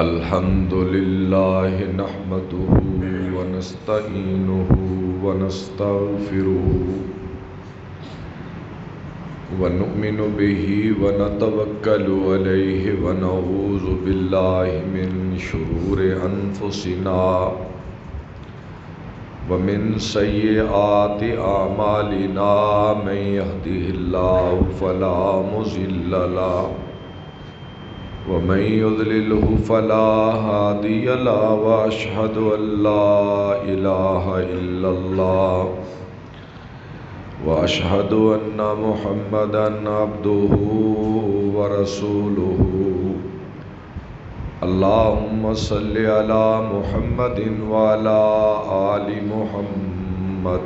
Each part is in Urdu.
الحمد للہ نحمده ونستعینه ونستغفره ونؤمن به ونتوکل علیہ ونعوذ باللہ من شرور انفسنا ومن سیئات اعمالنا من يهده الله فلا مضل له ومن يضلله فلا هادي له واشهد ان لا اله الا الله واشهد ان محمدا عبده ورسوله اللهم صل على محمد وعلى آل محمد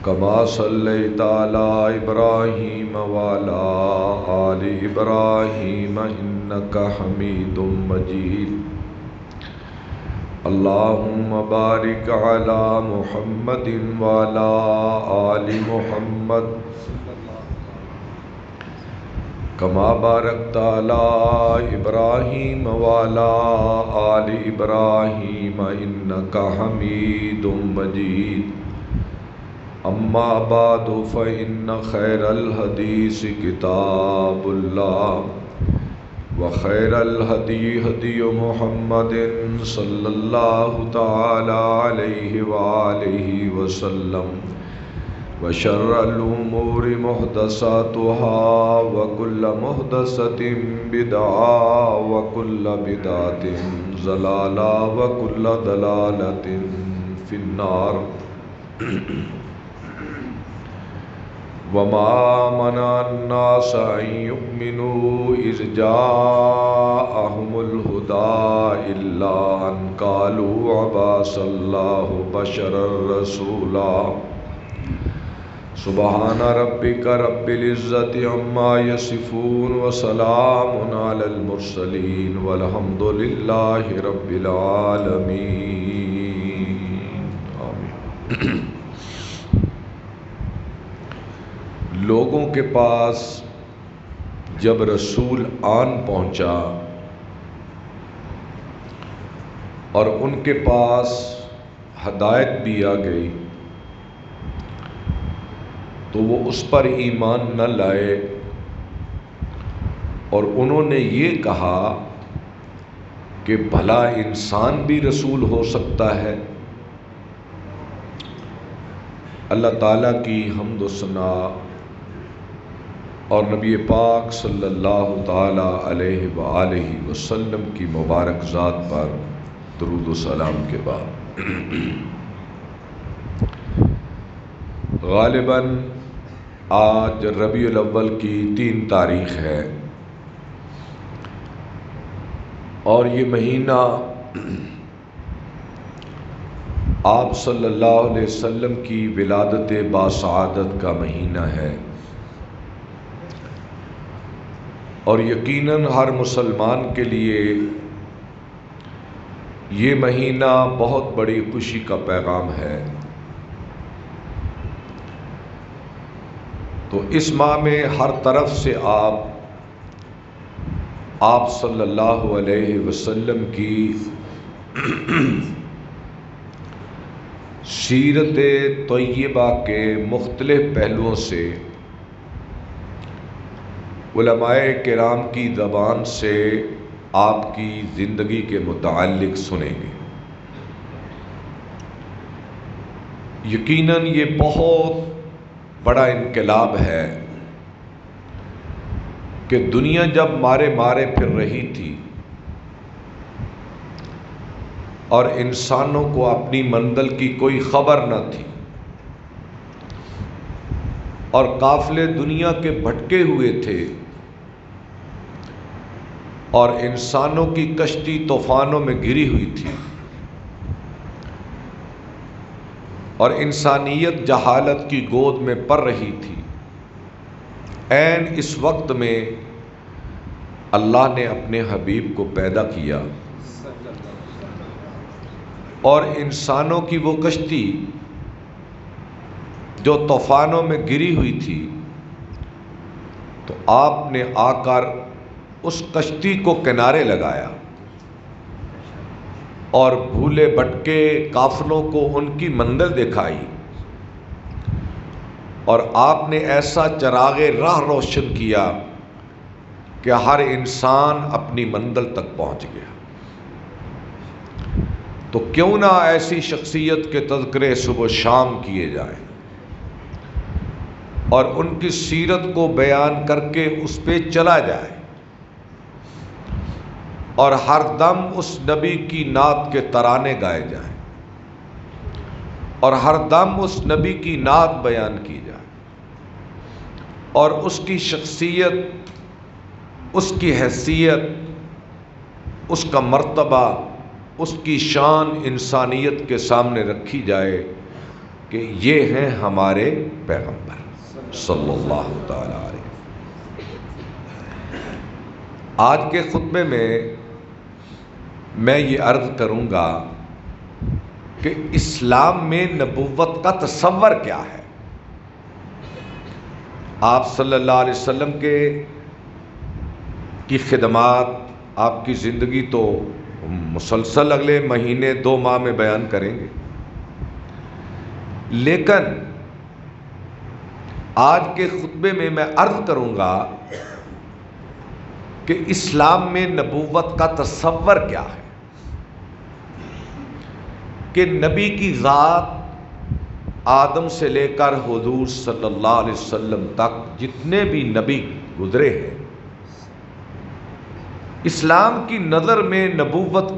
كما صليت على إبراهيم وعلى آل إبراهيم إنك حميد مجيد اللهم بارك على محمد وعلى آل محمد كما باركت على إبراهيم وعلى آل إبراهيم إنك حميد مجيد أما بعد فإن خير الحديث كتاب الله وخير الهدي هدي محمد صلى الله تعالى عليه وآله وسلم وشر الأمور محدثاتها وكل محدثة بدعة وكل بدعة ضلالة وكل ضلالة في النار وما منع الناس أن يؤمنوا إذ جاءهم الهدى إلا أن قالوا عباس الله بشرا رسولا سبحان ربك رب العزة عما يصفون وسلام على المرسلين والحمد لله رب العالمين آمین۔ لوگوں کے پاس جب رسول آن پہنچا اور ان کے پاس ہدایت بھی آ گئی تو وہ اس پر ایمان نہ لائے اور انہوں نے یہ کہا کہ بھلا انسان بھی رسول ہو سکتا ہے۔ اللہ تعالیٰ کی حمد و ثنا اور نبی پاک صلی اللہ تعالیٰ علیہ وآلہ وسلم کی مبارک ذات پر درود و سلام کے بعد غالباً آج ربیع الاول کی 3 تاریخ ہے اور یہ مہینہ آپ صلی اللہ علیہ وسلم کی ولادت باسعادت کا مہینہ ہے اور یقیناً ہر مسلمان کے لیے یہ مہینہ بہت بڑی خوشی کا پیغام ہے۔ تو اس ماہ میں ہر طرف سے آپ صلی اللہ علیہ وسلم کی سیرت طیبہ کے مختلف پہلوؤں سے علماء کرام کی زبان سے آپ کی زندگی کے متعلق سنیں گے۔ یقیناً یہ بہت بڑا انقلاب ہے کہ دنیا جب مارے پھر رہی تھی اور انسانوں کو اپنی منزل کی کوئی خبر نہ تھی اور قافلے دنیا کے بھٹکے ہوئے تھے اور انسانوں کی کشتی طوفانوں میں گری ہوئی تھی اور انسانیت جہالت کی گود میں پڑ رہی تھی، عین اس وقت میں اللہ نے اپنے حبیب کو پیدا کیا اور انسانوں کی وہ کشتی جو طوفانوں میں گری ہوئی تھی، تو آپ نے آ کر اس کشتی کو کنارے لگایا اور بھولے بھٹکے کافروں کو ان کی منزل دکھائی، اور آپ نے ایسا چراغ راہ روشن کیا کہ ہر انسان اپنی منزل تک پہنچ گیا۔ تو کیوں نہ ایسی شخصیت کے تذکرے صبح و شام کیے جائیں اور ان کی سیرت کو بیان کر کے اس پہ چلا جائے، اور ہر دم اس نبی کی نعت کے ترانے گائے جائیں، اور ہر دم اس نبی کی نعت بیان کی جائے، اور اس کی شخصیت، اس کی حیثیت، اس کا مرتبہ، اس کی شان انسانیت کے سامنے رکھی جائے کہ یہ ہیں ہمارے پیغمبر صلی اللہ تعالی علیہ۔ آج کے خطبے میں یہ عرض کروں گا کہ اسلام میں نبوت کا تصور کیا ہے۔ آپ صلی اللہ علیہ وسلم کی خدمات، آپ کی زندگی تو مسلسل اگلے مہینے 2 ماہ میں بیان کریں گے، لیکن آج کے خطبے میں عرض کروں گا کہ اسلام میں نبوت کا تصور کیا ہے، کہ نبی کی ذات آدم سے لے کر حضور صلی اللہ علیہ وسلم تک جتنے بھی نبی گزرے ہیں، اسلام کی نظر میں نبوت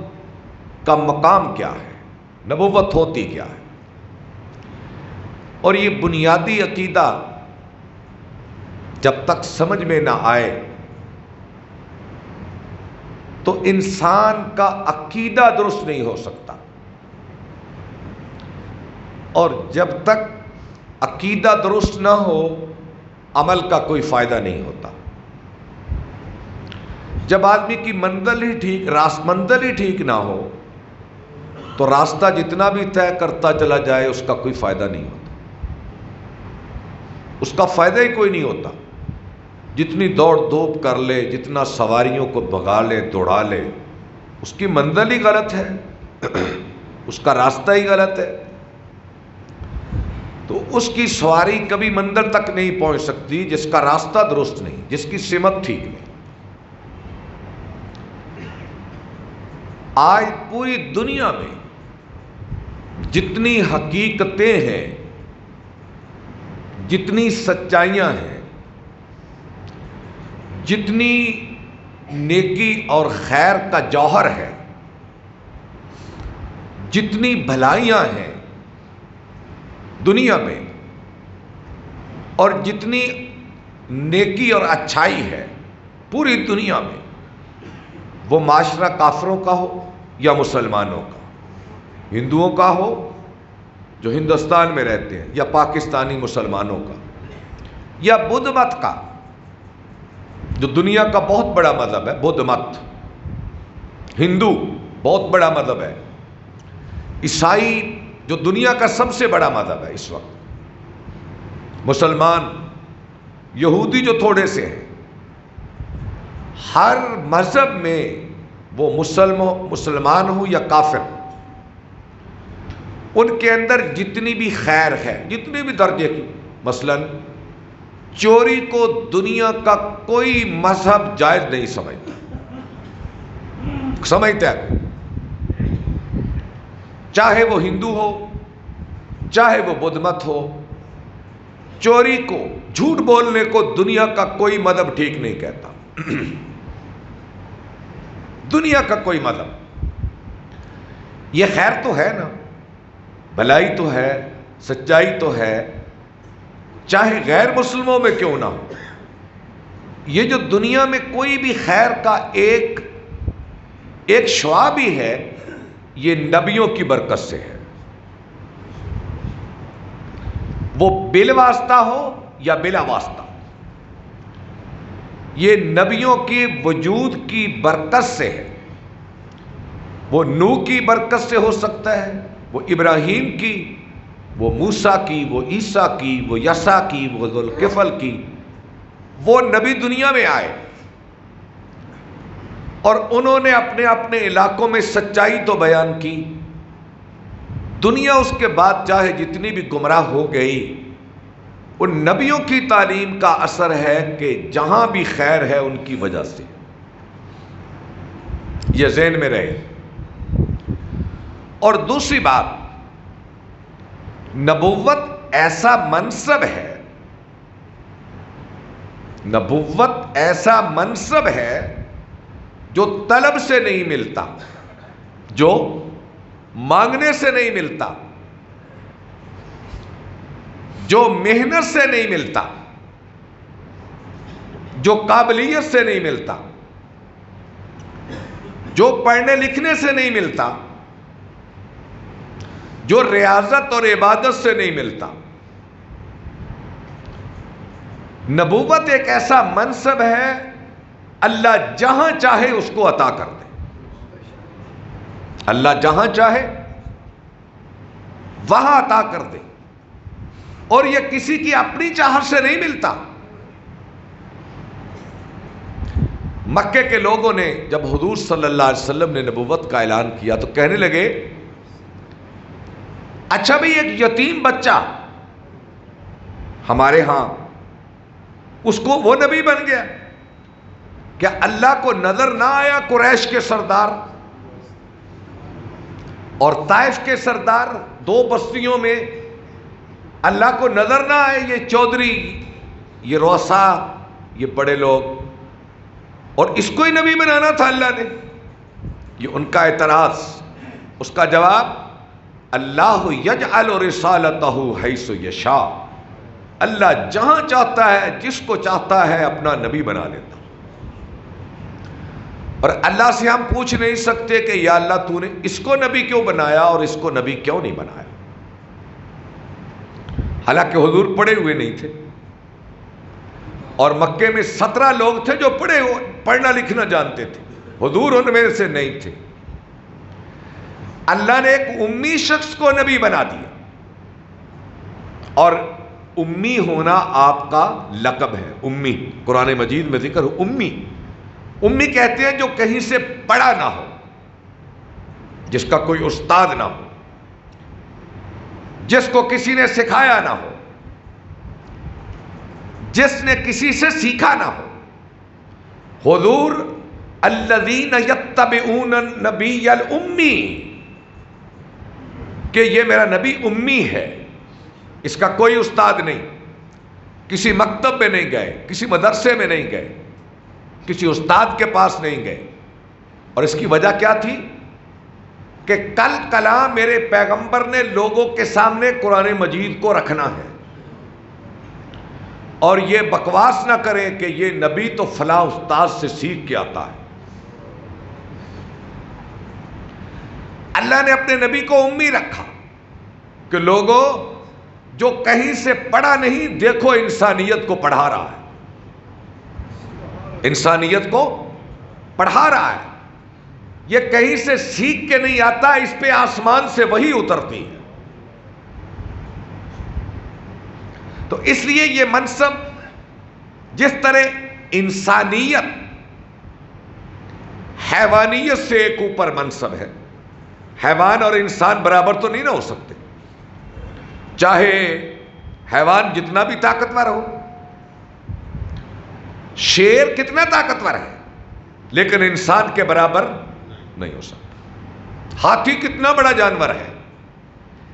کا مقام کیا ہے، نبوت ہوتی کیا ہے۔ اور یہ بنیادی عقیدہ جب تک سمجھ میں نہ آئے تو انسان کا عقیدہ درست نہیں ہو سکتا، اور جب تک عقیدہ درست نہ ہو عمل کا کوئی فائدہ نہیں ہوتا۔ جب آدمی کی منزل ہی ٹھیک نہ ہو تو راستہ جتنا بھی طے کرتا چلا جائے اس کا کوئی فائدہ نہیں ہوتا، اس کا فائدہ ہی کوئی نہیں ہوتا۔ جتنی دوڑ دھوپ کر لے، جتنا سواریوں کو بھگا لے، دوڑا لے، اس کی منزل ہی غلط ہے، اس کا راستہ ہی غلط ہے، تو اس کی سواری کبھی منزل تک نہیں پہنچ سکتی جس کا راستہ درست نہیں، جس کی سمت ٹھیک نہیں۔ آج پوری دنیا میں جتنی حقیقتیں ہیں، جتنی سچائیاں ہیں، جتنی نیکی اور خیر کا جوہر ہے، جتنی بھلائیاں ہیں دنیا میں، اور جتنی نیکی اور اچھائی ہے پوری دنیا میں، وہ معاشرہ کافروں کا ہو یا مسلمانوں کا، ہندوؤں کا ہو جو ہندوستان میں رہتے ہیں، یا پاکستانی مسلمانوں کا، یا بدھ مت کا جو دنیا کا بہت بڑا مذہب ہے، بدھ مت، ہندو بہت بڑا مذہب ہے، عیسائی جو دنیا کا سب سے بڑا مذہب ہے اس وقت، مسلمان، یہودی جو تھوڑے سے ہیں، ہر مذہب میں وہ مسلمان ہو یا کافر، ان کے اندر جتنی بھی خیر ہے، جتنی بھی درجے کی، مثلا چوری کو دنیا کا کوئی مذہب جائز نہیں سمجھتا ہے، چاہے وہ ہندو ہو، چاہے وہ بدھ مت ہو، چوری کو، جھوٹ بولنے کو دنیا کا کوئی مذہب ٹھیک نہیں کہتا، دنیا کا کوئی مذہب۔ یہ خیر تو ہے نا، بھلائی تو ہے، سچائی تو ہے، چاہے غیر مسلموں میں کیوں نہ ہو۔ یہ جو دنیا میں کوئی بھی خیر کا ایک شعاع بھی ہے، یہ نبیوں کی برکت سے ہے، وہ بلا واسطہ ہو یا بلا واسطہ، یہ نبیوں کی وجود کی برکت سے ہے۔ وہ نوح کی برکت سے ہو سکتا ہے، وہ ابراہیم کی، وہ موسیٰ کی، وہ عیسیٰ کی، وہ یسع کی، وہ ذوالکفل کی، وہ نبی دنیا میں آئے اور انہوں نے اپنے اپنے علاقوں میں سچائی تو بیان کی. دنیا اس کے بعد چاہے جتنی بھی گمراہ ہو گئی، ان نبیوں کی تعلیم کا اثر ہے کہ جہاں بھی خیر ہے ان کی وجہ سے. یہ ذہن میں رہے. اور دوسری بات، نبوت ایسا منصب ہے، نبوت ایسا منصب ہے جو طلب سے نہیں ملتا، جو مانگنے سے نہیں ملتا، جو محنت سے نہیں ملتا، جو قابلیت سے نہیں ملتا، جو پڑھنے لکھنے سے نہیں ملتا، جو ریاضت اور عبادت سے نہیں ملتا. نبوت ایک ایسا منصب ہے اللہ جہاں چاہے اس کو عطا کر دے. اللہ جہاں چاہے وہاں عطا کر دے، اور یہ کسی کی اپنی چاہت سے نہیں ملتا. مکے کے لوگوں نے جب حضور صلی اللہ علیہ وسلم نے نبوت کا اعلان کیا تو کہنے لگے، اچھا بھئی ایک یتیم بچہ ہمارے ہاں، اس کو وہ نبی بن گیا؟ کیا اللہ کو نظر نہ آیا قریش کے سردار اور طائف کے سردار، دو بستیوں میں اللہ کو نظر نہ آئے؟ یہ چودھری، یہ روسا، یہ بڑے لوگ، اور اس کو ہی نبی بنانا تھا اللہ نے. یہ ان کا اعتراض. اس کا جواب، اللہ یجعل رسالتہ حیث یشاء، اللہ جہاں چاہتا ہے جس کو چاہتا ہے اپنا نبی بنا لیتا. اور اللہ سے ہم پوچھ نہیں سکتے کہ یا اللہ تو نے اس کو نبی کیوں بنایا اور اس کو نبی کیوں نہیں بنایا. حالانکہ حضور پڑھے ہوئے نہیں تھے، اور مکے میں 17 لوگ تھے جو پڑھنا لکھنا جانتے تھے، حضور ان میں سے نہیں تھے. اللہ نے ایک امی شخص کو نبی بنا دیا، اور امی ہونا آپ کا لقب ہے. امی قرآن مجید میں ذکر ہو. امی کہتے ہیں جو کہیں سے پڑھا نہ ہو، جس کا کوئی استاد نہ ہو، جس کو کسی نے سکھایا نہ ہو، جس نے کسی سے سیکھا نہ ہو. حضور الذین یتبعون النبی الامی، کہ یہ میرا نبی امی ہے، اس کا کوئی استاد نہیں، کسی مکتب میں نہیں گئے، کسی مدرسے میں نہیں گئے، کسی استاد کے پاس نہیں گئے. اور اس کی وجہ کیا تھی؟ کہ کل کلام میرے پیغمبر نے لوگوں کے سامنے قرآن مجید کو رکھنا ہے، اور یہ بکواس نہ کریں کہ یہ نبی تو فلاں استاد سے سیکھ کے آتا ہے. اللہ نے اپنے نبی کو امی رکھا کہ لوگوں جو کہیں سے پڑھا نہیں، دیکھو انسانیت کو پڑھا رہا ہے، انسانیت کو پڑھا رہا ہے. یہ کہیں سے سیکھ کے نہیں آتا، اس پہ آسمان سے وحی اترتی ہے. تو اس لیے یہ منصب، جس طرح انسانیت حیوانیت سے ایک اوپر منصب ہے، حیوان اور انسان برابر تو نہیں نہ ہو سکتے، چاہے حیوان جتنا بھی طاقتور ہو. شیر کتنا طاقتور ہے لیکن انسان کے برابر نہیں ہو سکتا. ہاتھی کتنا بڑا جانور ہے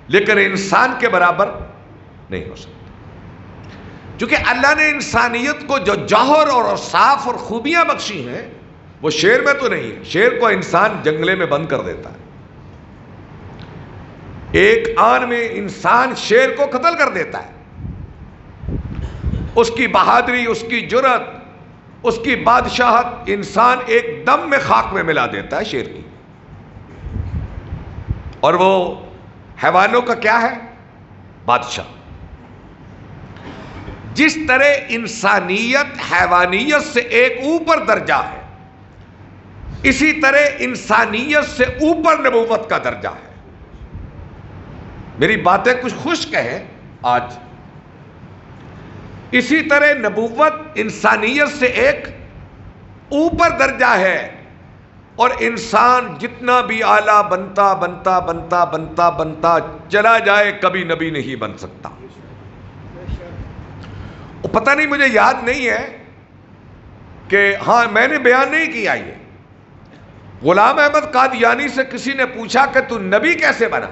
لیکن انسان کے برابر نہیں ہو سکتا. کیونکہ اللہ نے انسانیت کو جو جوہر اور اوصاف اور خوبیاں بخشی ہیں وہ شیر میں تو نہیں ہے. شیر کو انسان جنگلے میں بند کر دیتا ہے، ایک آن میں انسان شیر کو قتل کر دیتا ہے. اس کی بہادری، اس کی جرأت، اس کی بادشاہت انسان ایک دم میں خاک میں ملا دیتا ہے شیر کی. اور وہ حیوانوں کا کیا ہے؟ بادشاہ. جس طرح انسانیت حیوانیت سے ایک اوپر درجہ ہے، اسی طرح انسانیت سے اوپر نبوت کا درجہ ہے. میری باتیں کچھ خشک ہیں آج. اسی طرح نبوت انسانیت سے ایک اوپر درجہ ہے، اور انسان جتنا بھی اعلیٰ بنتا بنتا بنتا بنتا بنتا چلا جائے کبھی نبی نہیں بن سکتا. پتہ نہیں، مجھے یاد نہیں ہے کہ ہاں میں نے بیان نہیں کیا یہ. غلام احمد قادیانی سے کسی نے پوچھا کہ تو نبی کیسے بنا؟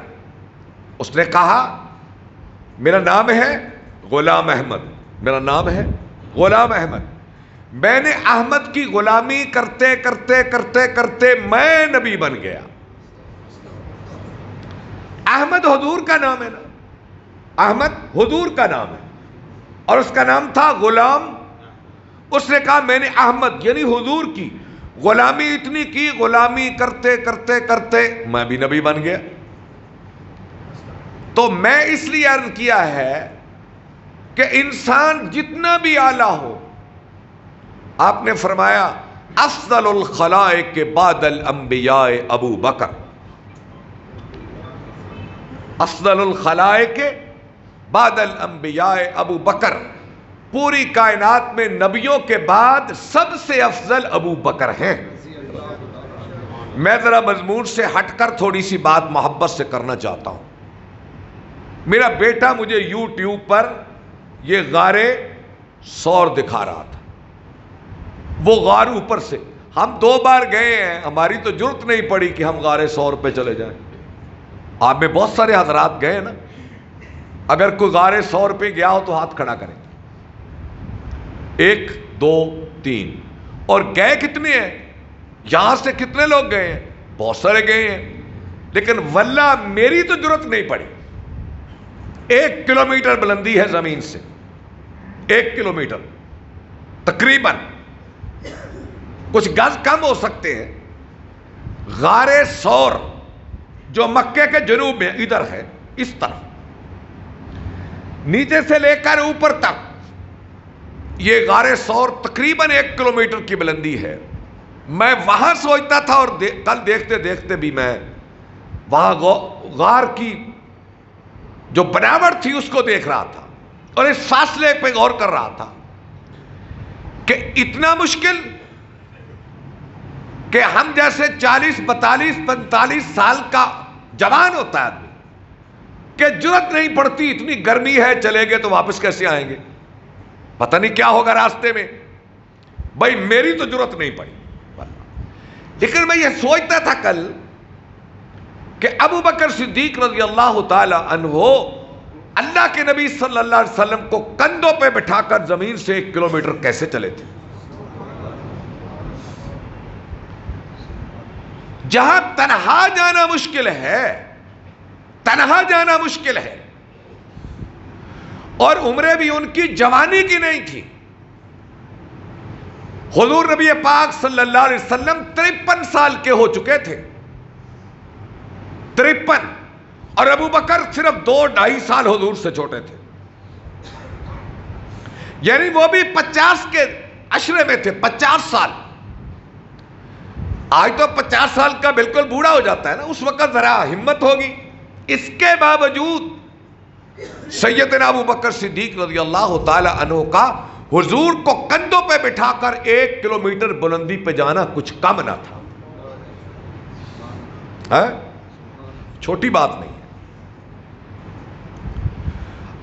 اس نے کہا میرا نام ہے غلام احمد، میرا نام ہے غلام احمد، میں نے احمد کی غلامی کرتے کرتے کرتے کرتے میں نبی بن گیا. احمد حضور کا نام ہے نا، احمد حضور کا نام ہے، اور اس کا نام تھا غلام. اس نے کہا میں نے احمد یعنی حضور کی غلامی اتنی کی، غلامی کرتے کرتے کرتے میں بھی نبی بن گیا. تو میں اس لیے عرض کیا ہے کہ انسان جتنا بھی اعلیٰ ہو، آپ نے فرمایا افضل الخلائق بعد الانبیاء ابو بکر، افضل الخلائق بعد الانبیاء ابو بکر، پوری کائنات میں نبیوں کے بعد سب سے افضل ابو بکر ہیں. میں ذرا مضمون سے ہٹ کر تھوڑی سی بات محبت سے کرنا چاہتا ہوں. میرا بیٹا مجھے یوٹیوب پر یہ غار سور دکھا رہا تھا. وہ غار اوپر سے ہم 2 بار گئے ہیں، ہماری تو ضرورت نہیں پڑی کہ ہم غار سور پہ چلے جائیں. آپ میں بہت سارے حضرات گئے نا، اگر کوئی غار سور پہ گیا ہو تو ہاتھ کھڑا کریں. 1 2 3. اور گئے کتنے ہیں؟ یہاں سے کتنے لوگ گئے ہیں؟ بہت سارے گئے ہیں، لیکن واللہ میری تو ضرورت نہیں پڑی. 1 کلومیٹر بلندی ہے زمین سے، 1 کلومیٹر تقریباً، کچھ گز کم ہو سکتے ہیں. غار سور جو مکے کے جنوب میں ادھر ہے، اس طرف نیچے سے لے کر اوپر تک یہ غار سور تقریباً 1 کلومیٹر کی بلندی ہے. میں وہاں سوچتا تھا، اور کل دیکھتے دیکھتے بھی میں وہاں غار کی جو بناوٹ تھی اس کو دیکھ رہا تھا، اور اس فاصلے پہ غور کر رہا تھا کہ اتنا مشکل کہ ہم جیسے 40 42 45 سال کا جوان ہوتا ہے آدمی کہ جرت نہیں پڑتی، اتنی گرمی ہے، چلے گئے تو واپس کیسے آئیں گے، پتہ نہیں کیا ہوگا راستے میں. بھائی میری تو ضرورت نہیں پڑی. لیکن میں یہ سوچتا تھا کل کہ ابو بکر صدیق رضی اللہ تعالی عنہ اللہ کے نبی صلی اللہ علیہ وسلم کو کندھوں پہ بٹھا کر زمین سے 1 کلومیٹر کیسے چلے تھے. جہاں تنہا جانا مشکل ہے، تنہا جانا مشکل ہے، اور عمریں بھی ان کی جوانی کی نہیں تھی. حضور نبی پاک صلی اللہ علیہ وسلم 53 سال کے ہو چکے تھے، 53، اور ابو بکر صرف 2-2.5 سال حضور سے چھوٹے تھے. یعنی وہ بھی 50 کے عشرے میں تھے، 50 سال. آج تو 50 سال کا بالکل بوڑھا ہو جاتا ہے نا، اس وقت ذرا ہمت ہوگی. اس کے باوجود سیدنا ابو بکر صدیق رضی اللہ تعالی عنہ کا حضور کو کندھوں پہ بٹھا کر 1 کلومیٹر بلندی پہ جانا کچھ کم نہ تھا. چھوٹی بات نہیں ہے.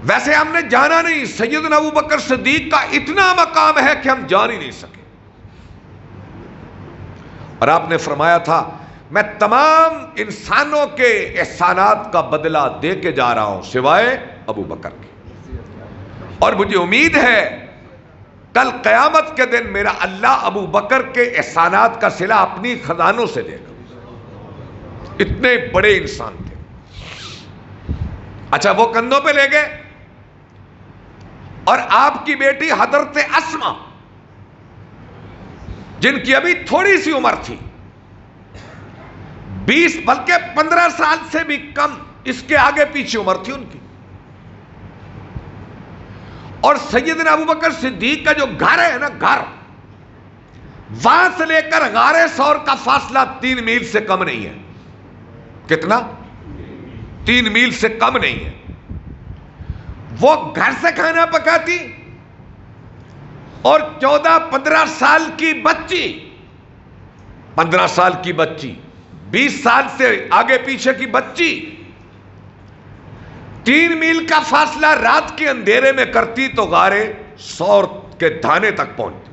ویسے ہم نے جانا نہیں، سیدنا ابو بکر صدیق کا اتنا مقام ہے کہ ہم جان ہی نہیں سکے. اور آپ نے فرمایا تھا میں تمام انسانوں کے احسانات کا بدلہ دے کے جا رہا ہوں سوائے ابو بکر کے، اور مجھے امید ہے کل قیامت کے دن میرا اللہ ابو بکر کے احسانات کا صلہ اپنی خزانوں سے دے گا. اتنے بڑے انسان تھے. اچھا وہ کندھوں پہ لے گئے، اور آپ کی بیٹی حضرت اسما جن کی ابھی تھوڑی سی عمر تھی، 20 بلکہ 15 سال سے بھی کم، اس کے آگے پیچھے عمر تھی ان کی. اور سیدنا ابو بکر صدیق کا جو گھر ہے نا، گھر وہاں سے لے کر غار سور کا فاصلہ 3 میل سے کم نہیں ہے. کتنا؟ 3 میل سے کم نہیں ہے. وہ گھر سے کھانا پکاتی اور 14-15 سال کی بچی 20 سال سے آگے پیچھے کی بچی 3 میل کا فاصلہ رات کے اندھیرے میں کرتی تو غارے سور کے دھانے تک پہنچتی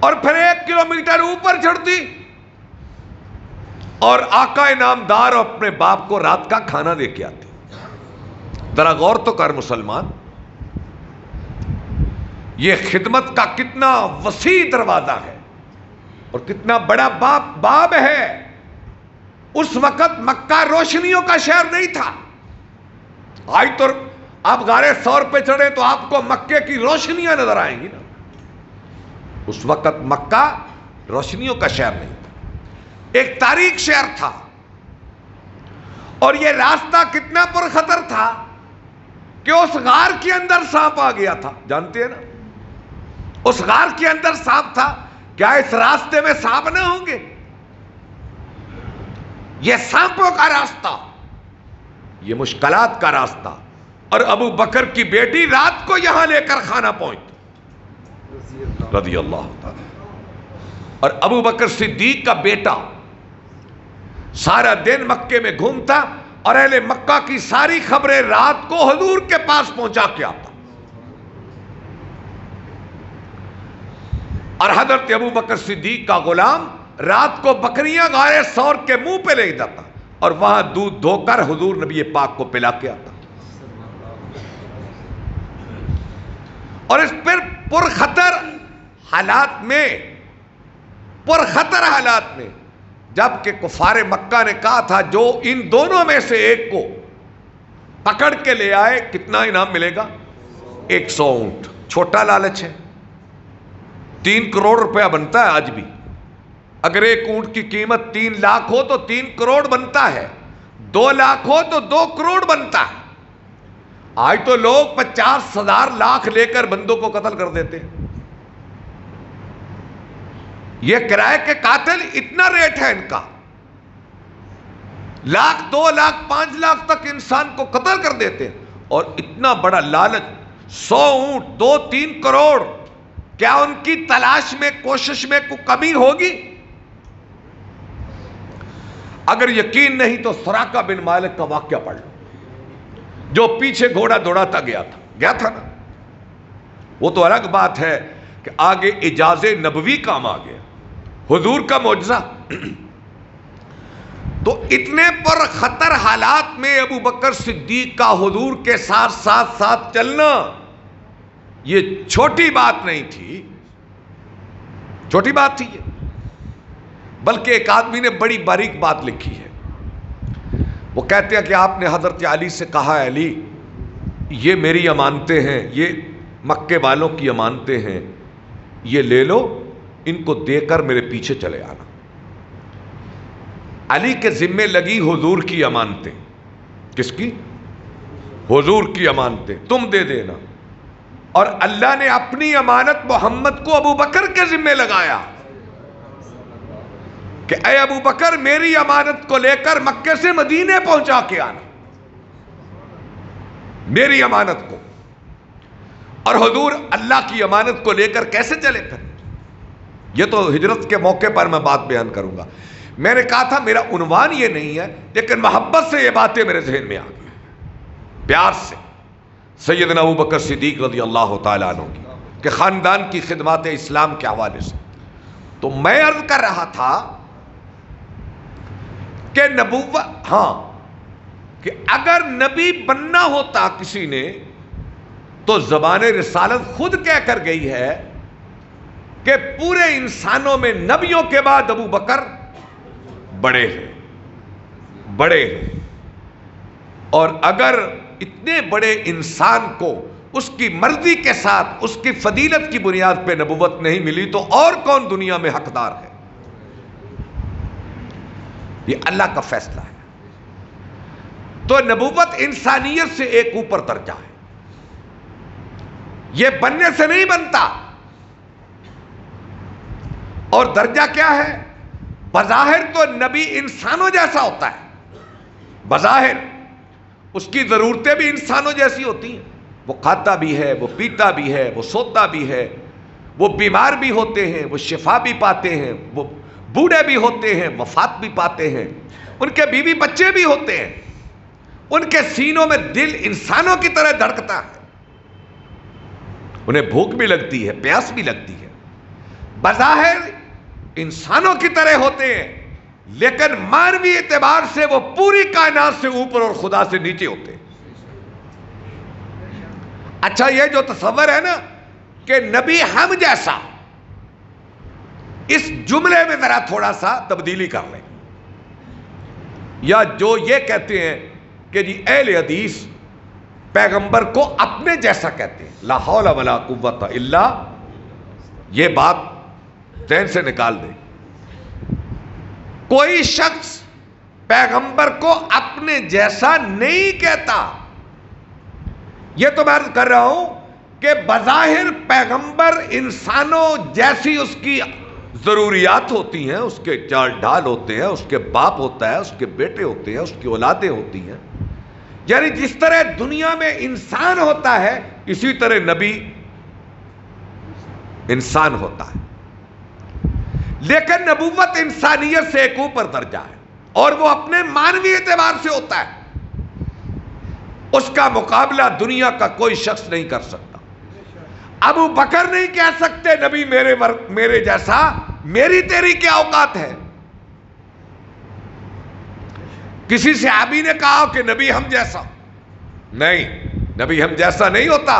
اور پھر 1 کلومیٹر اوپر چڑھتی اور آقا نامدار اور اپنے باپ کو رات کا کھانا دے کے آتی. ذرا غور تو کر مسلمان، یہ خدمت کا کتنا وسیع دروازہ ہے اور کتنا بڑا باب ہے. اس وقت مکہ روشنیوں کا شہر نہیں تھا. آج تو آپ غارے سور پہ چڑھے تو آپ کو مکے کی روشنیاں نظر آئیں گی نا. اس وقت مکہ روشنیوں کا شہر نہیں تھا، ایک تاریک شہر تھا. اور یہ راستہ کتنا پرخطر تھا کہ اس غار کے اندر سانپ آ گیا تھا. جانتے ہیں نا، اس غار کے اندر سانپ تھا. کیا اس راستے میں سانپ نہ ہوں گے؟ یہ سانپوں کا راستہ، یہ مشکلات کا راستہ. اور ابو بکر کی بیٹی رات کو یہاں لے کر کھانا پہنچتی رضی اللہ تعالی. اور ابو بکر صدیق کا بیٹا سارا دن مکے میں گھومتا اور اہل مکہ کی ساری خبریں رات کو حضور کے پاس پہنچا کے آتا. اور حضرت ابو بکر صدیق کا غلام رات کو بکریاں غار سور کے منہ پہ لے جاتا اور وہاں دودھ دھو کر حضور نبی پاک کو پلا کے آتا. اور اس پر پرخطر حالات میں جبکہ کفار مکہ نے کہا تھا جو ان دونوں میں سے ایک کو پکڑ کے لے آئے کتنا انعام ملے گا؟ 100 اونٹ. چھوٹا لالچ ہے. 3 کروڑ روپیہ بنتا ہے آج بھی. اگر ایک اونٹ کی قیمت 3 لاکھ ہو تو 3 کروڑ بنتا ہے. 2 لاکھ ہو تو 2 کروڑ بنتا ہے. آج تو لوگ 50,000 لاکھ لے کر بندوں کو قتل کر دیتے ہیں. یہ کرائے کے قاتل اتنا ریٹ ہے ان کا. 1 لاکھ 2 لاکھ 5 لاکھ تک انسان کو قتل کر دیتے ہیں. اور اتنا بڑا لالچ 100 اونٹ 2-3 کروڑ. کیا ان کی تلاش میں کوشش میں کوئی کمی ہوگی؟ اگر یقین نہیں تو سراقہ بن مالک کا واقعہ پڑھ لو، جو پیچھے گھوڑا دوڑاتا گیا تھا نا. وہ تو الگ بات ہے کہ آگے اجاز نبوی کام آ گیا، حضور کا معجزہ. تو اتنے پر خطر حالات میں ابو بکر صدیق کا حضور کے ساتھ چلنا یہ چھوٹی بات نہیں تھی. چھوٹی بات تھی یہ، بلکہ ایک آدمی نے بڑی باریک بات لکھی ہے. وہ کہتے ہیں کہ آپ نے حضرت علی سے کہا، علی یہ میری امانتیں ہیں، یہ مکے والوں کی امانتیں ہیں، یہ لے لو، ان کو دے کر میرے پیچھے چلے آنا. علی کے ذمے لگی حضور کی امانتیں. کس کی؟ حضور کی امانتیں تم دے دینا. اور اللہ نے اپنی امانت محمد کو ابو بکر کے ذمے لگایا کہ اے ابو بکر میری امانت کو لے کر مکے سے مدینے پہنچا کے آنا، میری امانت کو. اور حضور اللہ کی امانت کو لے کر کیسے چلے پھر؟ یہ تو ہجرت کے موقع پر میں بات بیان کروں گا. میں نے کہا تھا میرا عنوان یہ نہیں ہے، لیکن محبت سے یہ باتیں میرے ذہن میں آ گئی، پیار سے. سیدنا ابو بکر صدیق رضی اللہ تعالیٰ عنہ کی کہ خاندان کی خدمات اسلام کے حوالے سے. تو میں عرض کر رہا تھا کہ نبوت، کہ اگر نبی بننا ہوتا کسی نے تو زبان رسالت خود کہہ کر گئی ہے کہ پورے انسانوں میں نبیوں کے بعد ابو بکر بڑے ہیں. اور اگر اتنے بڑے انسان کو اس کی مرضی کے ساتھ اس کی فضیلت کی بنیاد پہ نبوت نہیں ملی تو اور کون دنیا میں حقدار ہے؟ یہ اللہ کا فیصلہ ہے. تو نبوت انسانیت سے ایک اوپر درجہ ہے، یہ بننے سے نہیں بنتا. اور درجہ کیا ہے؟ بظاہر تو نبی انسانوں جیسا ہوتا ہے، بظاہر اس کی ضرورتیں بھی انسانوں جیسی ہوتی ہیں، وہ کھاتا بھی ہے، وہ پیتا بھی ہے، وہ سوتا بھی ہے، وہ بیمار بھی ہوتے ہیں، وہ شفا بھی پاتے ہیں، وہ بوڑھے بھی ہوتے ہیں، وفات بھی پاتے ہیں، ان کے بیوی بچے بھی ہوتے ہیں، ان کے سینوں میں دل انسانوں کی طرح دھڑکتا ہے، انہیں بھوک بھی لگتی ہے، پیاس بھی لگتی ہے، بظاہر انسانوں کی طرح ہوتے ہیں، لیکن مانوی اعتبار سے وہ پوری کائنات سے اوپر اور خدا سے نیچے ہوتے ہیں۔ اچھا، یہ جو تصور ہے نا کہ نبی ہم جیسا، اس جملے میں ذرا تھوڑا سا تبدیلی کر لیں، یا جو یہ کہتے ہیں کہ جی اہل حدیث پیغمبر کو اپنے جیسا کہتے ہیں، لا حول ولا قوت الا، یہ بات ذہن سے نکال دیں۔ کوئی شخص پیغمبر کو اپنے جیسا نہیں کہتا۔ یہ تو میں عرض کر رہا ہوں کہ بظاہر پیغمبر انسانوں جیسی اس کی ضروریات ہوتی ہیں، اس کے چال ڈھال ہوتے ہیں، اس کے باپ ہوتا ہے، اس کے بیٹے ہوتے ہیں، اس کی اولادیں ہوتی ہیں، یعنی جس طرح دنیا میں انسان ہوتا ہے اسی طرح نبی انسان ہوتا ہے، لیکن نبوت انسانیت سے ایک اوپر درجہ ہے، اور وہ اپنے مانوی اعتبار سے ہوتا ہے، اس کا مقابلہ دنیا کا کوئی شخص نہیں کر سکتا۔ ابو بکر نہیں کہہ سکتے نبی میرے جیسا، میری تیری کیا اوقات ہے۔ کسی صحابی نے کہا کہ نبی ہم جیسا، نہیں، نبی ہم جیسا نہیں ہوتا،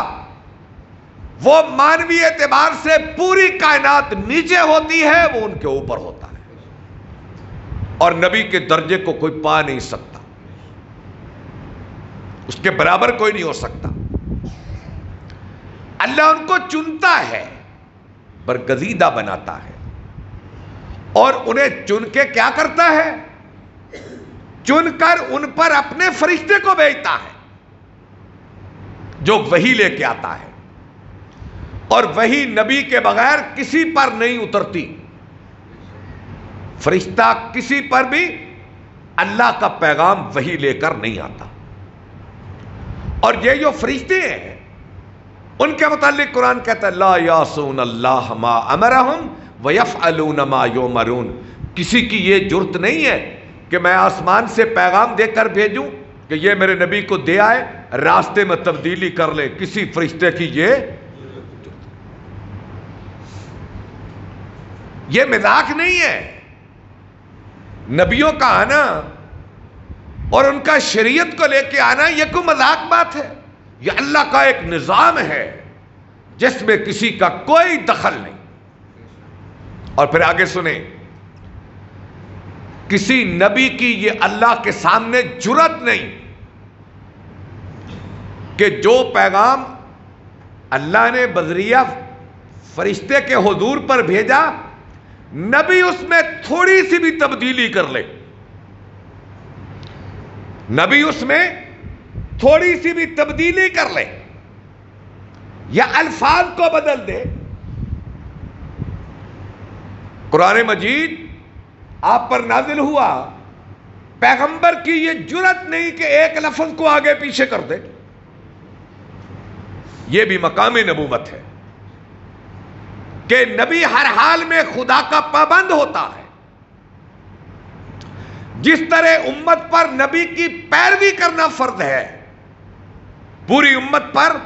وہ مانوی اعتبار سے پوری کائنات نیچے ہوتی ہے، وہ ان کے اوپر ہوتا ہے، اور نبی کے درجے کو کوئی پا نہیں سکتا، اس کے برابر کوئی نہیں ہو سکتا۔ اللہ ان کو چنتا ہے، برگزیدہ بناتا ہے، اور انہیں چن کے کیا کرتا ہے؟ چن کر ان پر اپنے فرشتے کو بھیجتا ہے جو وحی لے کے آتا ہے، اور وحی نبی کے بغیر کسی پر نہیں اترتی۔ فرشتہ کسی پر بھی اللہ کا پیغام وحی لے کر نہیں آتا، اور یہ جو فرشتے ہیں ان کے متعلق قرآن کہتا ہے لا یعصون اللہ ما امرہم ویفعلون ما یؤمرون۔ کسی کی یہ جرت نہیں ہے کہ میں آسمان سے پیغام دے کر بھیجوں کہ یہ میرے نبی کو دے آئے، راستے میں تبدیلی کر لے، کسی فرشتے کی یہ مذاق نہیں ہے۔ نبیوں کا آنا اور ان کا شریعت کو لے کے آنا یہ کوئی مذاق بات ہے، یہ اللہ کا ایک نظام ہے جس میں کسی کا کوئی دخل نہیں۔ اور پھر آگے سنیں، کسی نبی کی یہ اللہ کے سامنے جرت نہیں کہ جو پیغام اللہ نے بذریعہ فرشتے کے حضور پر بھیجا، نبی اس میں تھوڑی سی بھی تبدیلی کر لے، نبی اس میں تھوڑی سی بھی تبدیلی کر لے یا الفاظ کو بدل دے۔ قرآن مجید آپ پر نازل ہوا، پیغمبر کی یہ جرت نہیں کہ ایک لفظ کو آگے پیچھے کر دے، یہ بھی مقام نبوت ہے کہ نبی ہر حال میں خدا کا پابند ہوتا ہے۔ جس طرح امت پر نبی کی پیروی کرنا فرض ہے، پوری امت پر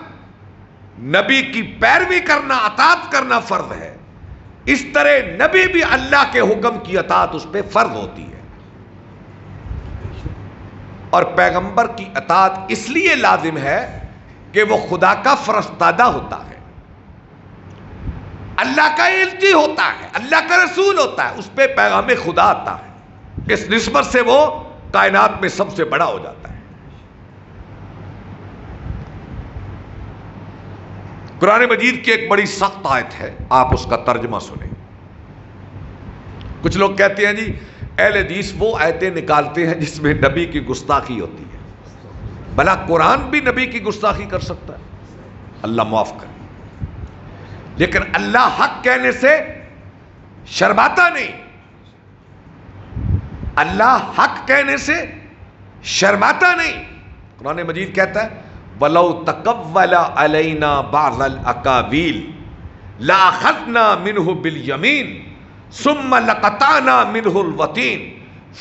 نبی کی پیروی کرنا، اطاعت کرنا فرض ہے، اس طرح نبی بھی اللہ کے حکم کی اطاعت اس پہ فرض ہوتی ہے، اور پیغمبر کی اطاعت اس لیے لازم ہے کہ وہ خدا کا فرستادہ ہوتا ہے، اللہ کا الجی ہوتا ہے، اللہ کا رسول ہوتا ہے، اس پہ پیغام خدا آتا ہے، اس نسبت سے وہ کائنات میں سب سے بڑا ہو جاتا ہے۔ قرآن مجید کی ایک بڑی سخت آیت ہے، آپ اس کا ترجمہ سنیں۔ کچھ لوگ کہتے ہیں جی اہل حدیث وہ آیتیں نکالتے ہیں جس میں نبی کی گستاخی ہوتی ہے۔ بھلا قرآن بھی نبی کی گستاخی کر سکتا ہے؟ اللہ معاف کرے، لیکن اللہ حق کہنے سے شرماتا نہیں، اللہ حق کہنے سے شرماتا نہیں. قرآن مجید کہتا ہے وَلَوْ تَقَوَّلَ عَلَيْنَا بَعْضَ الْأَقَاوِيلِ لَأَخَذْنَا مِنْهُ بِالْيَمِينِ ثُمَّ لَقَطَعْنَا مِنْهُ الْوَتِينَ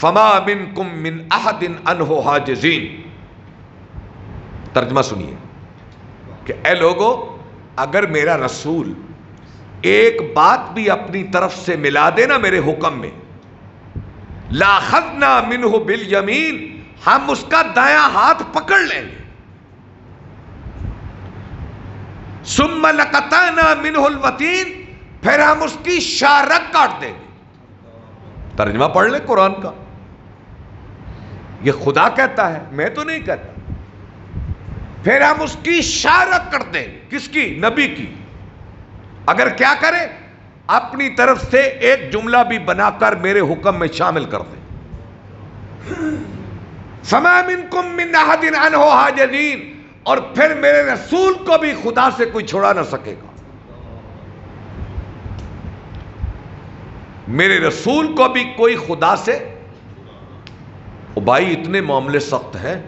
فَمَا مِنْكُمْ مِنْ أَحَدٍ عَنْهُ حَاجِزِينَ. ترجمہ سنیے کہ اے لوگو، اگر میرا رسول ایک بات بھی اپنی طرف سے ملا دے نا میرے حکم میں، لَأَخَذْنَا مِنْهُ بِالْيَمِينِ، ہم اس کا دایاں ہاتھ پکڑ لیں گے. ثم لقطعنا منه الوتین، پھر ہم اس کی شارک کاٹ دیں گے. ترجمہ پڑھ لیں قرآن کا. یہ خدا کہتا ہے، میں تو نہیں کہتا. پھر ہم اس کی شارک کر دیں گے. کس کی؟ نبی کی. اگر کیا کرے؟ اپنی طرف سے ایک جملہ بھی بنا کر میرے حکم میں شامل کر دیں. فما منکم من احد عنہ حاجزین، اور پھر میرے رسول کو بھی خدا سے کوئی چھڑا نہ سکے گا. میرے رسول کو بھی کوئی خدا سے. او بھائی، اتنے معاملے سخت ہیں،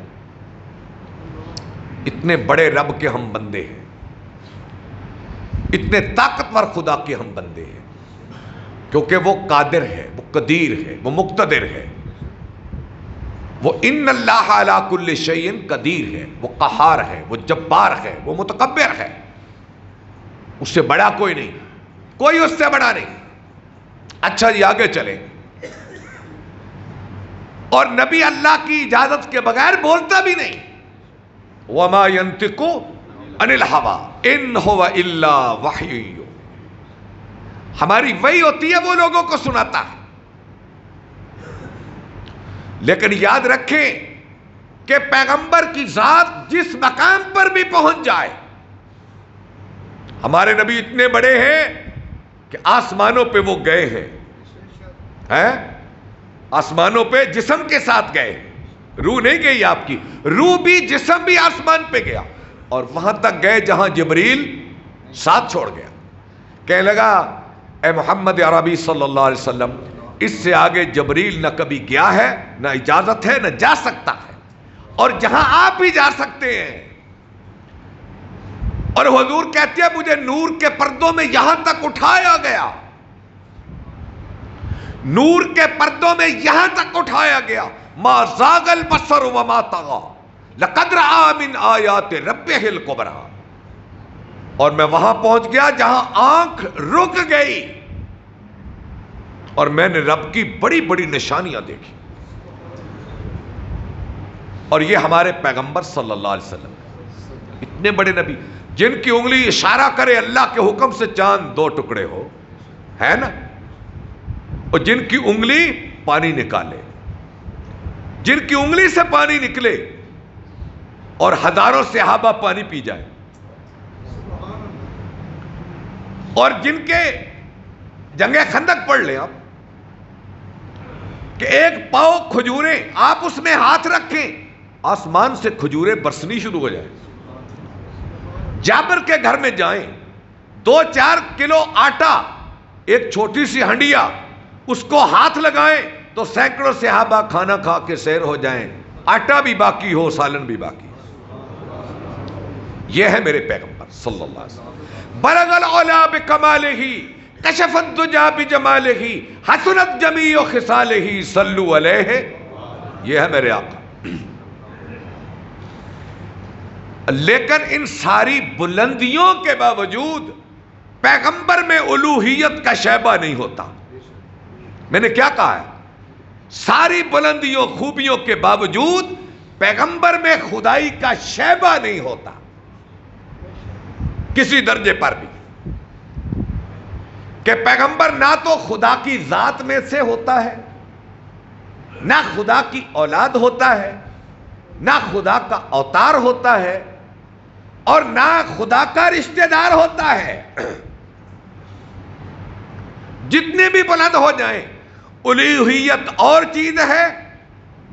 اتنے بڑے رب کے ہم بندے ہیں، اتنے طاقتور خدا کے ہم بندے ہیں، کیونکہ وہ قادر ہے، وہ قدیر ہے، وہ مقتدر ہے. وہ ان اللہ علی کل شیء قدیر ہے، وہ قہار ہے، وہ جبار ہے، وہ متکبر ہے. اس سے بڑا کوئی نہیں، کوئی اس سے بڑا نہیں. اچھا جی، آگے چلیں. اور نبی اللہ کی اجازت کے بغیر بولتا بھی نہیں. وما ينطق عن الهوى ان هو الا وحی. ہماری وحی ہوتی ہے، وہ لوگوں کو سناتا ہے. لیکن یاد رکھیں کہ پیغمبر کی ذات جس مقام پر بھی پہنچ جائے، ہمارے نبی اتنے بڑے ہیں کہ آسمانوں پہ وہ گئے ہیں. آسمانوں پہ جسم کے ساتھ گئے، روح نہیں گئی آپ کی. روح بھی، جسم بھی آسمان پہ گیا، اور وہاں تک گئے جہاں جبریل ساتھ چھوڑ گیا. کہنے لگا اے محمد عربی صلی اللہ علیہ وسلم، اس سے آگے جبریل نہ کبھی گیا ہے، نہ اجازت ہے، نہ جا سکتا ہے، اور جہاں آپ بھی جا سکتے ہیں. اور حضور کہتے ہیں مجھے نور کے پردوں میں یہاں تک اٹھایا گیا، نور کے پردوں میں یہاں تک اٹھایا گیا. ما زاغ البصر وما طغى لقد رأى من آیات ربہ الکبریٰ. اور میں وہاں پہنچ گیا جہاں آنکھ رک گئی، اور میں نے رب کی بڑی بڑی نشانیاں دیکھی. اور یہ ہمارے پیغمبر صلی اللہ علیہ وسلم، اتنے بڑے نبی جن کی انگلی اشارہ کرے اللہ کے حکم سے چاند 2 ٹکڑے ہو، ہے نا؟ اور جن کی انگلی پانی نکالے، جن کی انگلی سے پانی نکلے اور ہزاروں صحابہ پانی پی جائے، اور جن کے جنگ خندق پڑھ لیں آپ کہ ایک پاؤ کھجوریں آپ اس میں ہاتھ رکھیں، آسمان سے کھجوریں برسنی شروع ہو جائیں. جابر کے گھر میں جائیں، 2-4 کلو آٹا، ایک چھوٹی سی ہنڈیا، اس کو ہاتھ لگائیں تو سینکڑوں صحابہ کھانا کھا کے سیر ہو جائیں، آٹا بھی باقی ہو، سالن بھی باقی. یہ ہے میرے پیغمبر صلی اللہ علیہ وسلم. بلغ العلا بکمالہ کشف الدجا بجمالہ حسنت جمیع خصالہ صلو علیہ. یہ ہے میرے آقا. لیکن ان ساری بلندیوں کے باوجود پیغمبر میں الوہیت کا شیبہ نہیں ہوتا. میں نے کیا کہا ہے؟ ساری بلندیوں خوبیوں کے باوجود پیغمبر میں خدائی کا شیبہ نہیں ہوتا کسی درجے پر بھی. کہ پیغمبر نہ تو خدا کی ذات میں سے ہوتا ہے، نہ خدا کی اولاد ہوتا ہے، نہ خدا کا اوتار ہوتا ہے، اور نہ خدا کا رشتہ دار ہوتا ہے. جتنے بھی بلند ہو جائیں، الوہیت اور چیز ہے،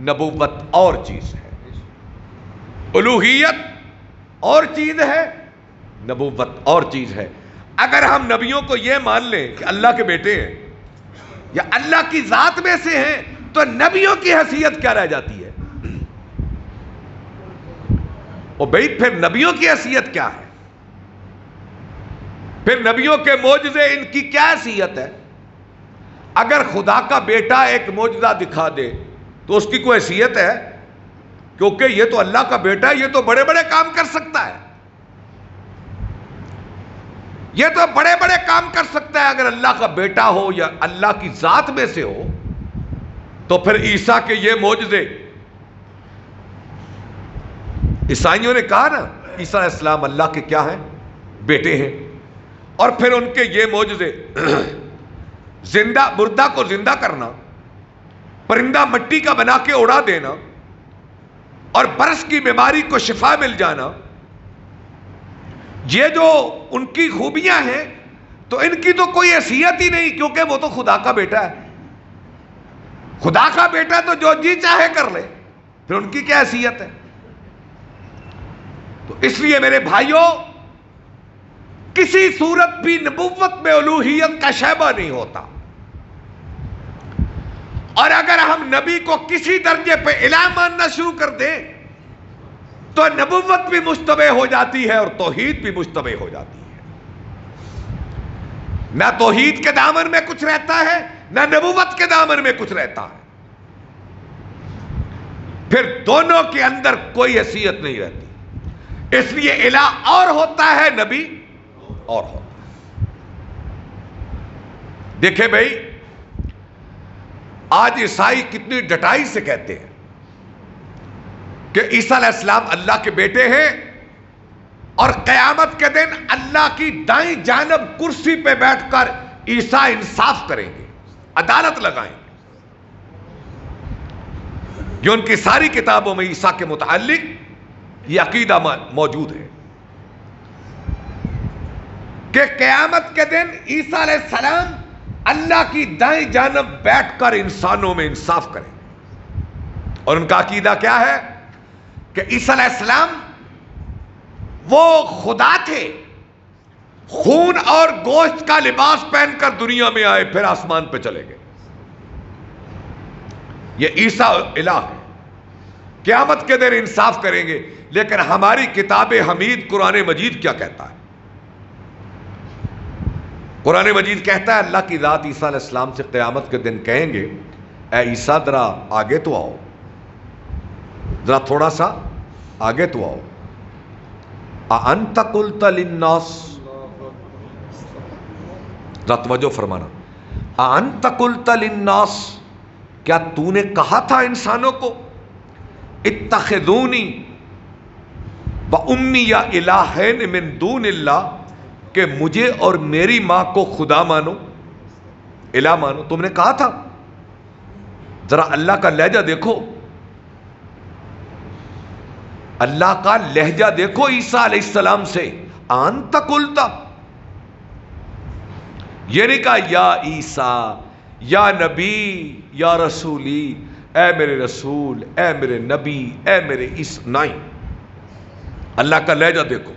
نبوت اور چیز ہے. الوہیت اور چیز ہے، نبوت اور چیز ہے. اگر ہم نبیوں کو یہ مان لیں کہ اللہ کے بیٹے ہیں یا اللہ کی ذات میں سے ہیں، تو نبیوں کی حیثیت کیا رہ جاتی ہے؟ اور بھئی پھر نبیوں کی حیثیت کیا ہے؟ پھر نبیوں کے معجزے ان کی کیا حیثیت ہے؟ اگر خدا کا بیٹا ایک معجزہ دکھا دے تو اس کی کوئی حیثیت ہے؟ کیونکہ یہ تو اللہ کا بیٹا ہے، یہ تو بڑے بڑے کام کر سکتا ہے، یہ تو بڑے بڑے کام کر سکتا ہے۔ اگر اللہ کا بیٹا ہو یا اللہ کی ذات میں سے ہو تو پھر عیسیٰ کے یہ معجزے، عیسائیوں نے کہا نا عیسیٰ علیہ السلام اللہ کے کیا ہیں؟ بیٹے ہیں، اور پھر ان کے یہ معجزے، زندہ مردہ کو زندہ کرنا، پرندہ مٹی کا بنا کے اڑا دینا، اور برس کی بیماری کو شفا مل جانا، یہ جو ان کی خوبیاں ہیں تو ان کی تو کوئی حیثیت ہی نہیں، کیونکہ وہ تو خدا کا بیٹا ہے۔ خدا کا بیٹا تو جو جی چاہے کر لے، پھر ان کی کیا حیثیت ہے؟ تو اس لیے میرے بھائیوں، کسی صورت بھی نبوت میں الوہیت کا شائبہ نہیں ہوتا، اور اگر ہم نبی کو کسی درجے پہ الہ ماننا شروع کر دیں تو نبوت بھی مشتبہ ہو جاتی ہے اور توحید بھی مشتبہ ہو جاتی ہے۔ نہ توحید کے دامن میں کچھ رہتا ہے، نہ نبوت کے دامن میں کچھ رہتا ہے، پھر دونوں کے اندر کوئی حیثیت نہیں رہتی۔ اس لیے الہ اور ہوتا ہے، نبی اور ہوتا ہے۔ دیکھیں بھائی، آج عیسائی کتنی ڈٹائی سے کہتے ہیں کہ عیسیٰ علیہ السلام اللہ کے بیٹے ہیں، اور قیامت کے دن اللہ کی دائیں جانب کرسی پہ بیٹھ کر عیسیٰ انصاف کریں گے، عدالت لگائیں گے۔ یہ ان کی ساری کتابوں میں عیسیٰ کے متعلق یہ عقیدہ موجود ہے کہ قیامت کے دن عیسیٰ علیہ السلام اللہ کی دائیں جانب بیٹھ کر انسانوں میں انصاف کریں گے۔ اور ان کا عقیدہ کیا ہے کہ عیسیٰ علیہ السلام وہ خدا تھے، خون اور گوشت کا لباس پہن کر دنیا میں آئے، پھر آسمان پہ چلے گئے۔ یہ عیسیٰ الہ ہے، قیامت کے دن انصاف کریں گے۔ لیکن ہماری کتاب حمید قرآن مجید کیا کہتا ہے؟ قرآن مجید کہتا ہے اللہ کی ذات عیسیٰ علیہ السلام سے قیامت کے دن کہیں گے، اے عیسیٰ ذرا آگے تو آؤ، ذرا تھوڑا سا آگے تو آؤ۔ اَأَنْتَ قُلْتَ لِلنَّاسِ، ذرا توجہ فرمانا، اَأَنْتَ قُلْتَ لِلنَّاسِ، کیا تو نے کہا تھا انسانوں کو اتخذونی وَأُمِّيَ إِلَٰهَيْنِ مِن دُونِ اللَّهِ، کہ مجھے اور میری ماں کو خدا مانو، الہ مانو؟ تم نے کہا تھا؟ ذرا اللہ کا لہجہ دیکھو، اللہ کا لہجہ دیکھو عیسیٰ علیہ السلام سے، انت قلت، یہ نہیں کہا یا عیسیٰ، یا نبی، یا رسولی، اے میرے رسول، اے میرے نبی، اے میرے نہیں، اللہ کا لہجہ دیکھو،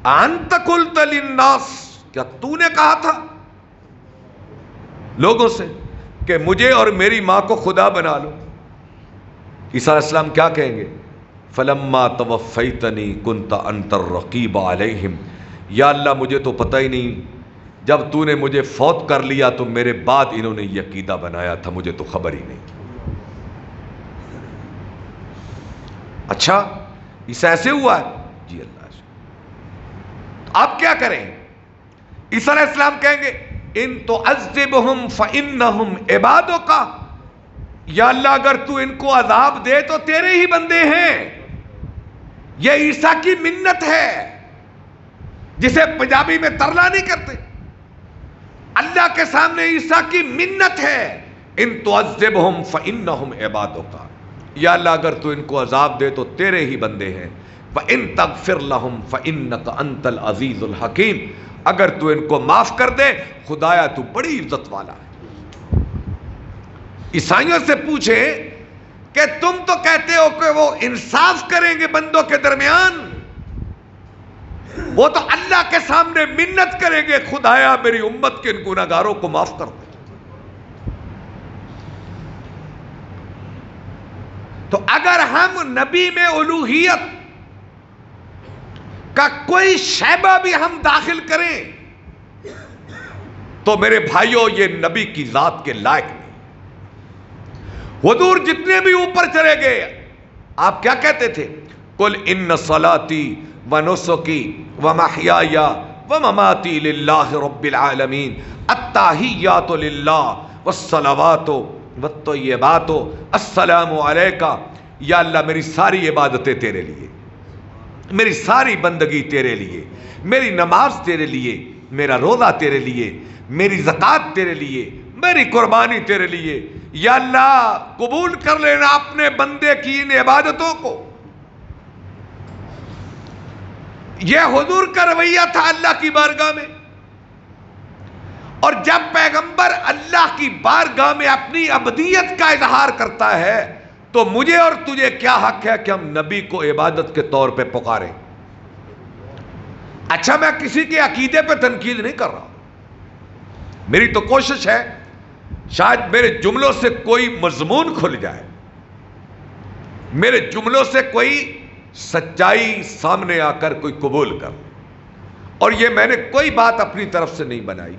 انت قلت للناس، کیا تو نے کہا تھا لوگوں سے کہ مجھے اور میری ماں کو خدا بنا لو؟ عیسیٰ علیہ السلام کیا کہیں گے؟ فلما توفیتنی کنت انت الرقیب علیہم، یا اللہ مجھے تو پتہ ہی نہیں، جب تو نے مجھے فوت کر لیا تو میرے بعد انہوں نے یہ عقیدہ بنایا تھا، مجھے تو خبر ہی نہیں۔ اچھا عیسیٰ ایسے ہوا ہے؟ جی اللہ سے۔ آپ کیا کریں؟ عیسیٰ علیہ السلام کہیں گے ان تعذبہم فانہم عبادک، یا اللہ اگر تو ان کو عذاب دے تو تیرے ہی بندے ہیں۔ یہ عیسیٰ کی منت ہے جسے پنجابی میں ترلا نہیں کرتے، اللہ کے سامنے عیسیٰ کی منت ہے، ان تعذبہم فانہم عبادک، یا اللہ اگر تو ان کو عذاب دے تو تیرے ہی بندے ہیں، وَإِن تَغْفِرْ لَهُمْ فَإِنَّكَ أَنْتَ الْعَزِيزُ الْحَكِيمُ، اگر تو ان کو معاف کر دے خدایا تو بڑی عزت والا ہے۔ عیسائیوں سے پوچھے کہ تم تو کہتے ہو کہ وہ انصاف کریں گے بندوں کے درمیان، وہ تو اللہ کے سامنے منت کریں گے، خدایا میری امت کے ان گناہگاروں کو معاف کر دے۔ تو اگر ہم نبی میں الوہیت کا کوئی شیبہ بھی ہم داخل کریں تو میرے بھائیوں یہ نبی کی ذات کے لائق نہیں۔ حضور جتنے بھی اوپر چلے گئے آپ کیا کہتے تھے؟ قل ان صلاتی ونسکی ومحیای ومماتی للہ رب العالمین التحیات للہ والصلوات والطیبات السلام علیکہ۔ یا اللہ میری ساری عبادتیں تیرے لیے، میری ساری بندگی تیرے لیے، میری نماز تیرے لیے، میرا روزہ تیرے لیے، میری زکوٰۃ تیرے لیے، میری قربانی تیرے لیے۔ یا اللہ قبول کر لینا اپنے بندے کی ان عبادتوں کو۔ یہ حضور کا رویہ تھا اللہ کی بارگاہ میں، اور جب پیغمبر اللہ کی بارگاہ میں اپنی عبدیت کا اظہار کرتا ہے تو مجھے اور تجھے کیا حق ہے کہ ہم نبی کو عبادت کے طور پہ پکاریں؟ اچھا میں کسی کے عقیدے پہ تنقید نہیں کر رہا، میری تو کوشش ہے شاید میرے جملوں سے کوئی مضمون کھل جائے، میرے جملوں سے کوئی سچائی سامنے آ کر کوئی قبول کر۔ اور یہ میں نے کوئی بات اپنی طرف سے نہیں بنائی،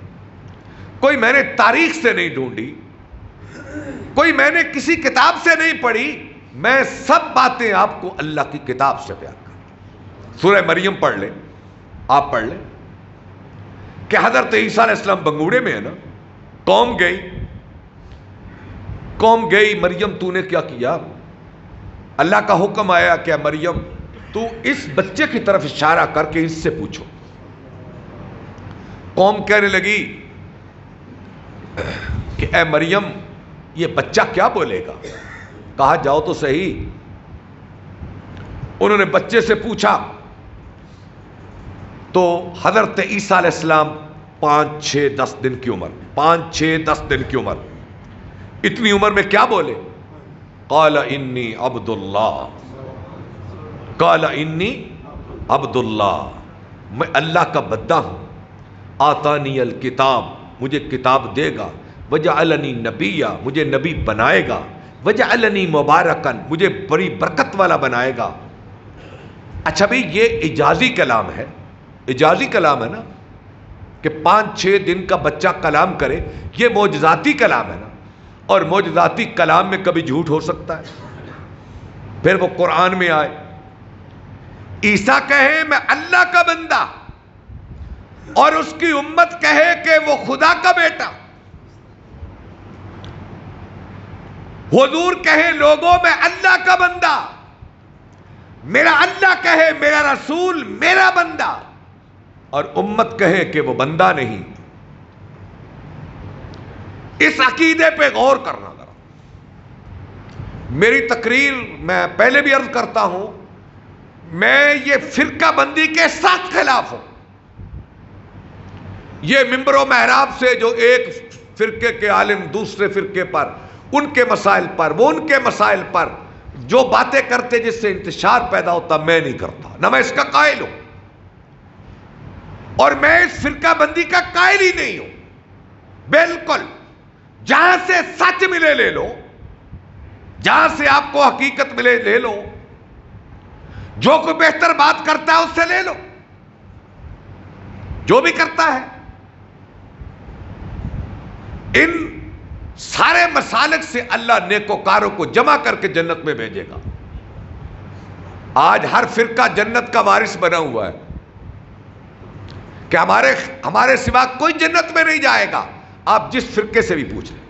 کوئی میں نے تاریخ سے نہیں ڈھونڈی، کوئی میں نے کسی کتاب سے نہیں پڑھی، میں سب باتیں آپ کو اللہ کی کتاب سے بیان کرتا۔ سورہ مریم پڑھ لیں، آپ پڑھ لیں کہ حضرت عیسیٰ علیہ السلام بنگوڑے میں ہے نا، قوم گئی مریم تو نے کیا کیا؟ اللہ کا حکم آیا کہ مریم تو اس بچے کی طرف اشارہ کر کے اس سے پوچھو۔ قوم کہنے لگی کہ اے مریم یہ بچہ کیا بولے گا؟ کہا جاؤ تو صحیح۔ انہوں نے بچے سے پوچھا تو حضرت عیسیٰ علیہ السلام 5-6-10 دن کی عمر، 5-6-10 دن کی عمر، اتنی عمر میں کیا بولے؟ قال انی عبد اللہ، قال انی عبد اللہ، میں اللہ کا بندہ ہوں، آتانی الکتاب، مجھے کتاب دے گا، وجعلنی نبیہ، مجھے نبی بنائے گا، وجعلنی مبارکن، مجھے بڑی برکت والا بنائے گا۔ اچھا بھئی یہ اجازی کلام ہے، اجازی کلام ہے نا کہ 5-6 دن کا بچہ کلام کرے، یہ معجزاتی کلام ہے نا، اور معجزاتی کلام میں کبھی جھوٹ ہو سکتا ہے؟ پھر وہ قرآن میں آئے، عیسیٰ کہے میں اللہ کا بندہ اور اس کی امت کہے کہ وہ خدا کا بیٹا، حضور کہے لوگوں میں اللہ کا بندہ، میرا اللہ کہے میرا رسول میرا بندہ، اور امت کہے کہ وہ بندہ نہیں۔ اس عقیدے پہ غور کرنا ذرا۔ میری تقریر میں پہلے بھی عرض کرتا ہوں، میں یہ فرقہ بندی کے سخت خلاف ہوں۔ یہ ممبر و محراب سے جو ایک فرقے کے عالم دوسرے فرقے پر، ان کے مسائل پر، وہ ان کے مسائل پر جو باتیں کرتے جس سے انتشار پیدا ہوتا، میں نہیں کرتا، نہ میں اس کا قائل ہوں، اور میں اس فرقہ بندی کا قائل ہی نہیں ہوں۔ بالکل جہاں سے سچ ملے لے لو، جہاں سے آپ کو حقیقت ملے لے لو، جو کوئی بہتر بات کرتا ہے اس سے لے لو، جو بھی کرتا ہے۔ ان سارے مسالک سے اللہ نیکوکاروں کو جمع کر کے جنت میں بھیجے گا۔ آج ہر فرقہ جنت کا وارث بنا ہوا ہے کہ ہمارے سوا کوئی جنت میں نہیں جائے گا۔ آپ جس فرقے سے بھی پوچھ لیں،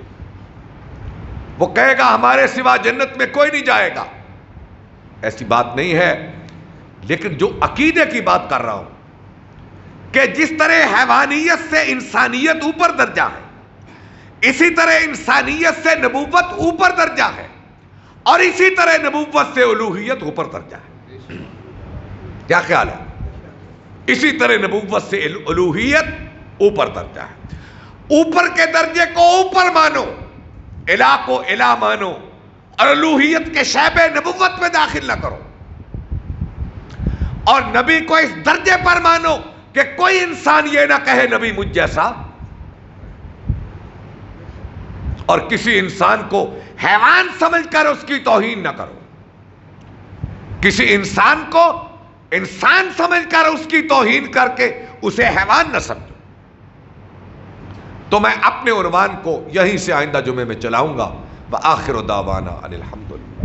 وہ کہے گا ہمارے سوا جنت میں کوئی نہیں جائے گا۔ ایسی بات نہیں ہے، لیکن جو عقیدے کی بات کر رہا ہوں کہ جس طرح حیوانیت سے انسانیت اوپر درجہ ہے، اسی طرح انسانیت سے نبوت اوپر درجہ ہے، اور اسی طرح نبوت سے الوہیت اوپر درجہ ہے۔ کیا خیال ہے؟ اسی طرح نبوت سے الوہیت اوپر درجہ ہے۔ اوپر کے درجے کو اوپر مانو، الہ کو الہ مانو، اور الوہیت کے شعبے نبوت میں داخل نہ کرو، اور نبی کو اس درجے پر مانو کہ کوئی انسان یہ نہ کہے نبی مجھ جیسا، اور کسی انسان کو حیوان سمجھ کر اس کی توہین نہ کرو، کسی انسان کو انسان سمجھ کر اس کی توہین کر کے اسے حیوان نہ سمجھو. تو میں اپنے عنوان کو یہیں سے آئندہ جمعے میں چلاؤں گا. وآخر دعوانا ان الحمدللہ.